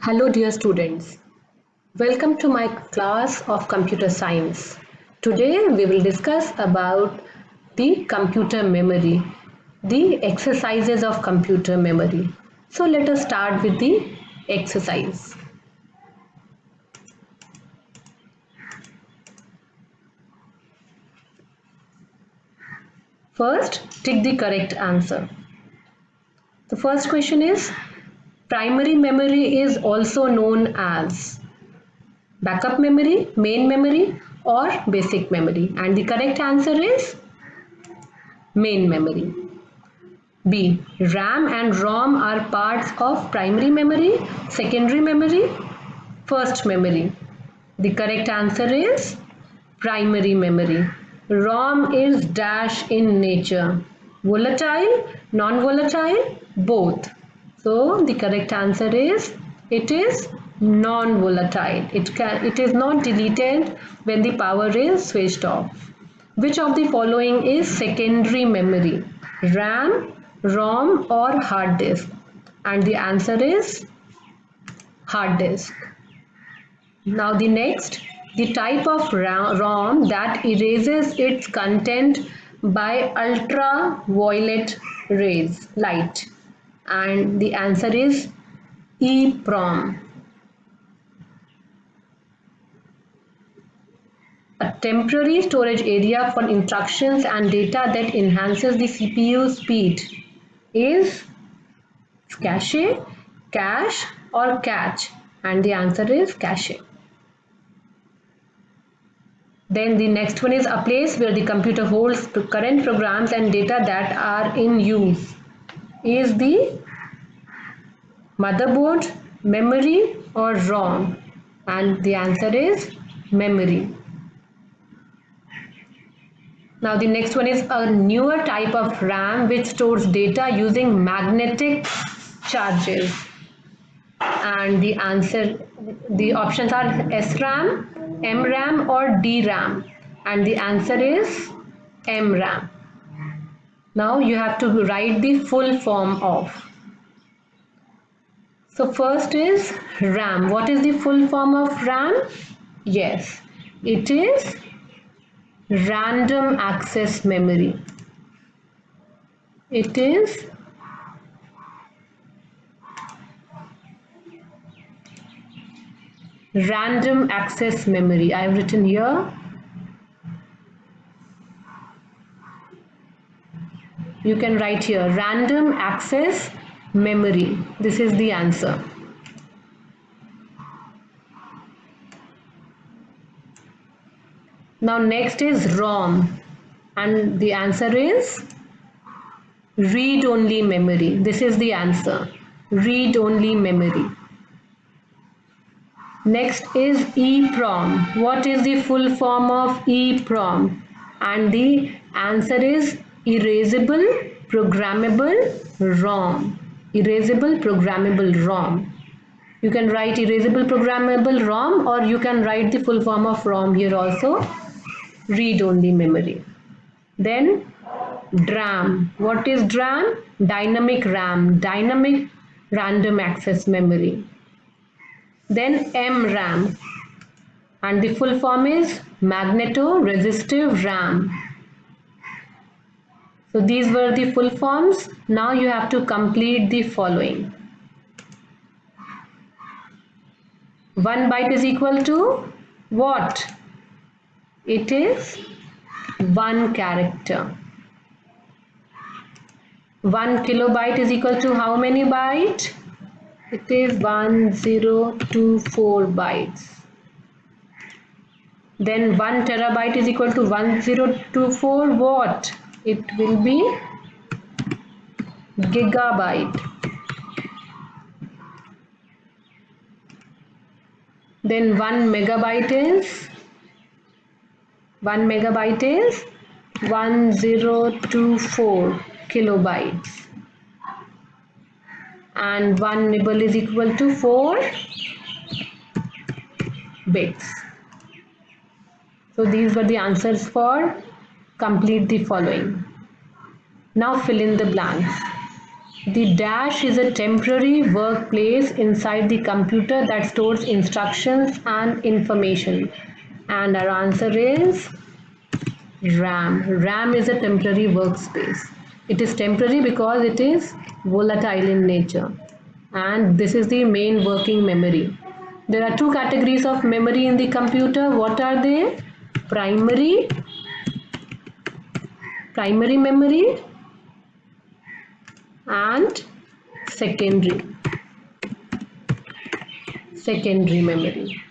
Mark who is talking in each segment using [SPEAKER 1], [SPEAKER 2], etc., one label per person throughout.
[SPEAKER 1] Hello dear students, welcome to my class of computer science. Today we will discuss about the computer memory, the exercises of computer memory. So let us start with the exercise. First, tick the correct answer. The first question is, primary memory is also known as backup memory, main memory or basic memory, and the correct answer is main memory. B. RAM and ROM are parts of primary memory, secondary memory, first memory. The correct answer is primary memory. ROM is dash in nature. Volatile, non-volatile, both. So the correct answer is it is non-volatile. It is not deleted when the power is switched off. Which of the following is secondary memory? RAM, ROM or hard disk? And the answer is hard disk. Now the next, the type of ROM that erases its content by ultraviolet rays, light. And the answer is EEPROM. A temporary storage area for instructions and data that enhances the CPU speed is cache, cache or cache, and the answer is cache. Then the next one is a place where the computer holds current programs and data that are in use is the motherboard, memory or ROM, and the answer is memory. Now the next one is a newer type of RAM which stores data using magnetic charges, and the options are SRAM, MRAM or DRAM, and the answer is MRAM. Now you have to write the full form of. So first is RAM. What is the full form of RAM? Yes, it is random access memory. It is random access memory. I have written here. You can write here random access memory. This is the answer. Now next is ROM, and the answer is read-only memory. This is the answer, read-only memory. Next is EEPROM. What is the full form of EEPROM? And the answer is erasable programmable ROM. Erasable programmable ROM. You can write erasable programmable ROM, or you can write the full form of ROM here also, read-only memory. Then DRAM. What is DRAM? Dynamic RAM, dynamic random access memory. Then MRAM, and the full form is magneto-resistive RAM. So these were the full forms. Now you have to complete the following. 1 byte is equal to what? It is 1 character. 1 kilobyte is equal to how many bytes? It is 1024 bytes. Then 1 terabyte is equal to 1024 what? It will be gigabyte. Then 1 megabyte is 1024 kilobytes. And 1 nibble is equal to 4 bits. So these were the answers for complete the following. Now fill in the blanks. The dash is a temporary workplace inside the computer that stores instructions and information. And our answer is RAM. RAM is a temporary workspace. It is temporary because it is volatile in nature. And this is the main working memory. There are two categories of memory in the computer. What are they? Primary memory and secondary memory.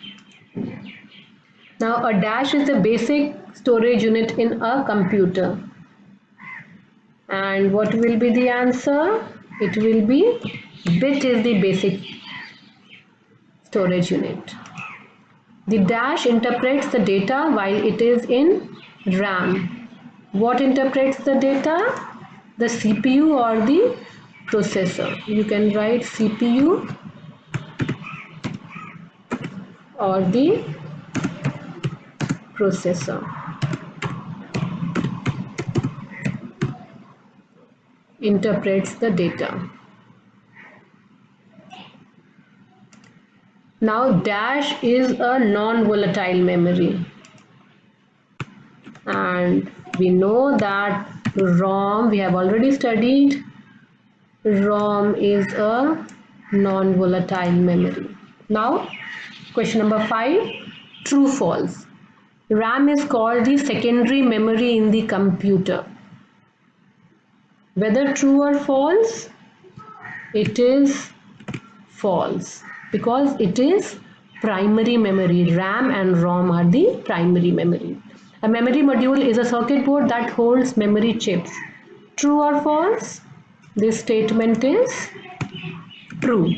[SPEAKER 1] Now a dash is the basic storage unit in a computer. And what will be the answer? It will be bit is the basic storage unit. The dash interprets the data while it is in RAM. What interprets the data? The CPU or the processor. You can write CPU or the processor. Interprets the data. Now dash is a non-volatile memory. And we know that ROM, we have already studied, ROM is a non-volatile memory. Now, question number 5, true false. RAM is called the secondary memory in the computer. Whether true or false, it is false because it is primary memory. RAM and ROM are the primary memory. A memory module is a circuit board that holds memory chips. True or false? This statement is true.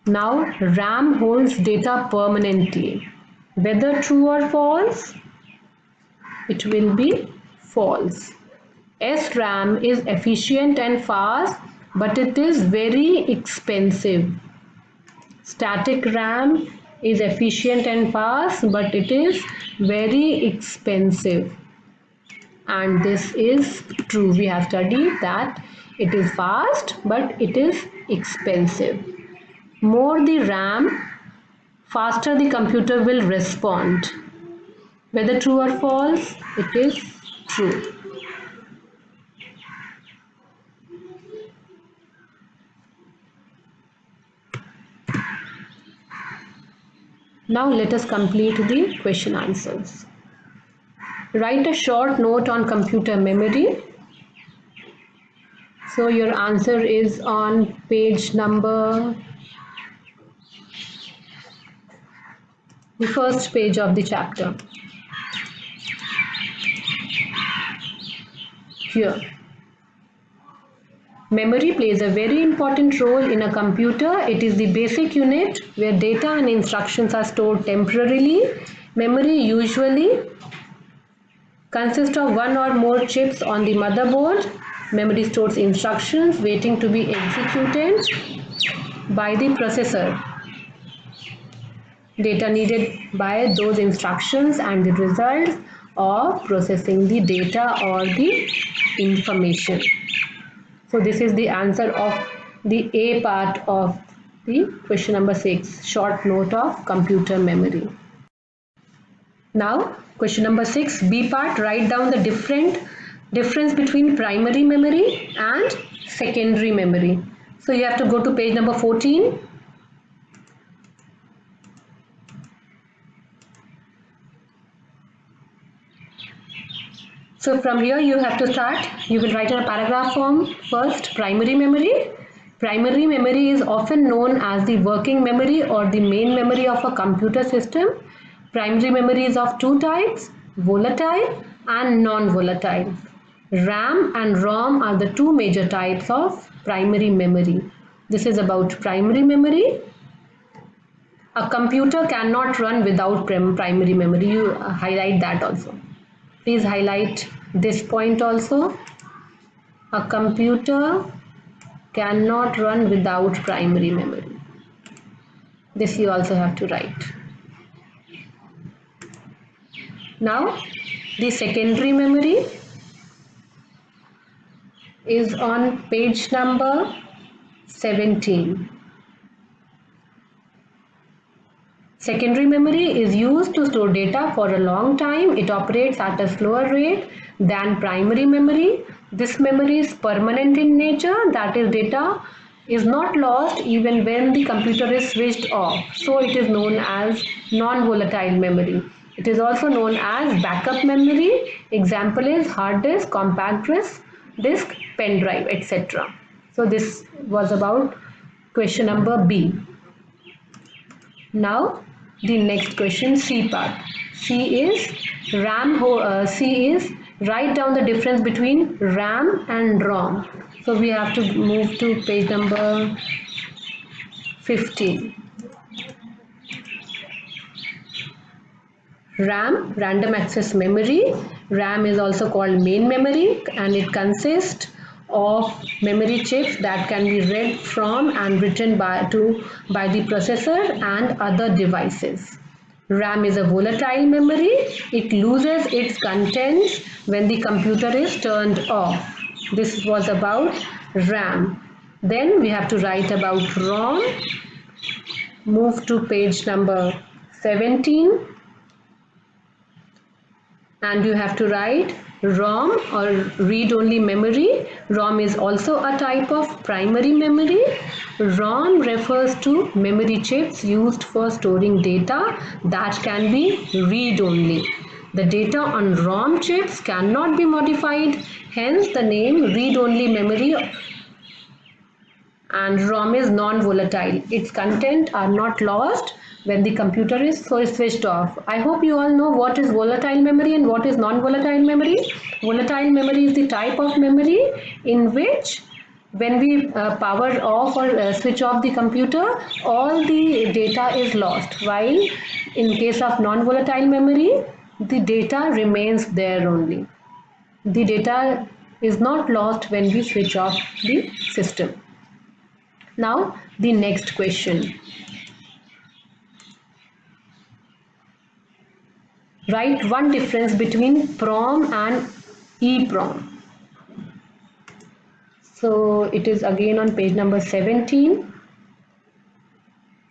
[SPEAKER 1] Now RAM holds data permanently. Whether true or false? It will be false. SRAM is efficient and fast, but it is very expensive. Static RAM is efficient and fast, but it is very expensive. And this is true. We have studied that it is fast, but it is expensive. More the RAM, faster the computer will respond. Whether true or false, it is true. Now let us complete the question answers. Write a short note on computer memory. So your answer is on page number, the first page of the chapter. Here. Memory plays a very important role in a computer. It is the basic unit where data and instructions are stored temporarily. Memory usually consists of one or more chips on the motherboard. Memory stores instructions waiting to be executed by the processor. Data needed by those instructions and the results of processing the data or the information. So this is the answer of the A part of the question number 6, short note of computer memory. Now question number 6, B part, write down the difference between primary memory and secondary memory. So you have to go to page number 14. So from here you have to start. You will write in a paragraph form. First, primary memory. Primary memory is often known as the working memory or the main memory of a computer system. Primary memory is of two types, volatile and non-volatile. RAM and ROM are the two major types of primary memory. This is about primary memory. A computer cannot run without primary memory. You highlight that also. Please highlight this point also. A computer cannot run without primary memory. This you also have to write. Now, the secondary memory. is on page number 17. Secondary memory is used to store data for a long time. It operates at a slower rate than primary memory. This memory is permanent in nature, that is, data is not lost even when the computer is switched off. So it is known as non-volatile memory. It is also known as backup memory. Example is hard disk, compact disk, pen drive, etc. So this was about question number B. Now the next question, C part. C is write down the difference between RAM and ROM. So we have to move to page number 15. RAM, random access memory. RAM is also called main memory, and it consists of memory chips that can be read from and written by the processor and other devices. RAM is a volatile memory. It loses its contents when the computer is turned off. This was about RAM. Then we have to write about ROM. Move to page number 17. And you have to write ROM or read-only memory. ROM is also a type of primary memory. ROM refers to memory chips used for storing data that can be read-only. The data on ROM chips cannot be modified, hence the name read-only memory. And ROM is non-volatile. Its content are not lost when the computer is switched off. I hope you all know what is volatile memory and what is non-volatile memory. Volatile memory is the type of memory in which when we power off or switch off the computer, all the data is lost, while in case of non-volatile memory, the data remains there only. The data is not lost when we switch off the system. Now the next question. Write one difference between PROM and EEPROM. So it is again on page number 17.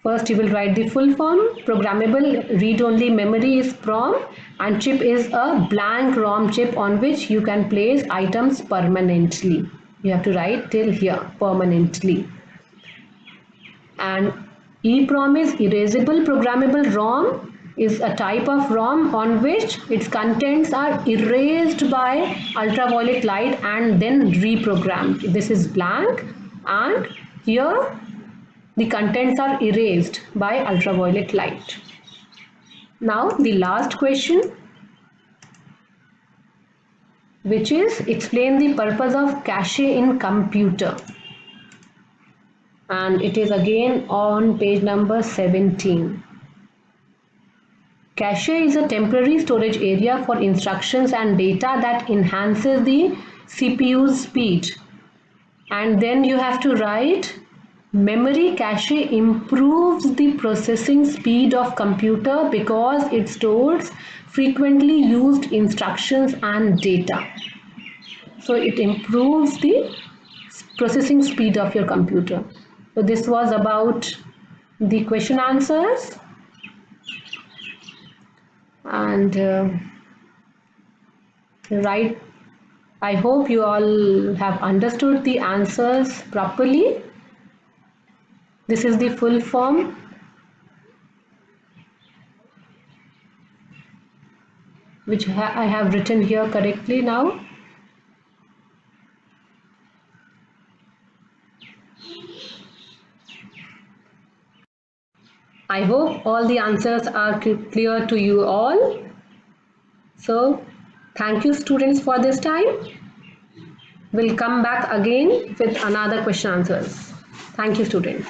[SPEAKER 1] First you will write the full form. Programmable read-only memory is PROM, and chip is a blank ROM chip on which you can place items permanently. You have to write till here, permanently. And EEPROM is erasable programmable ROM, is a type of ROM on which its contents are erased by ultraviolet light and then reprogrammed. This is blank, and here the contents are erased by ultraviolet light. Now the last question, which is explain the purpose of cache in computer. And it is again on page number 17. Cache is a temporary storage area for instructions and data that enhances the CPU's speed. And then you have to write memory cache improves the processing speed of computer because it stores frequently used instructions and data. So it improves the processing speed of your computer. So this was about the question answers, and right, I hope you all have understood the answers properly. This is the full form. Which I have written here correctly now. I hope all the answers are clear to you all. So thank you students for this time. We'll come back again with another question answers. Thank you students.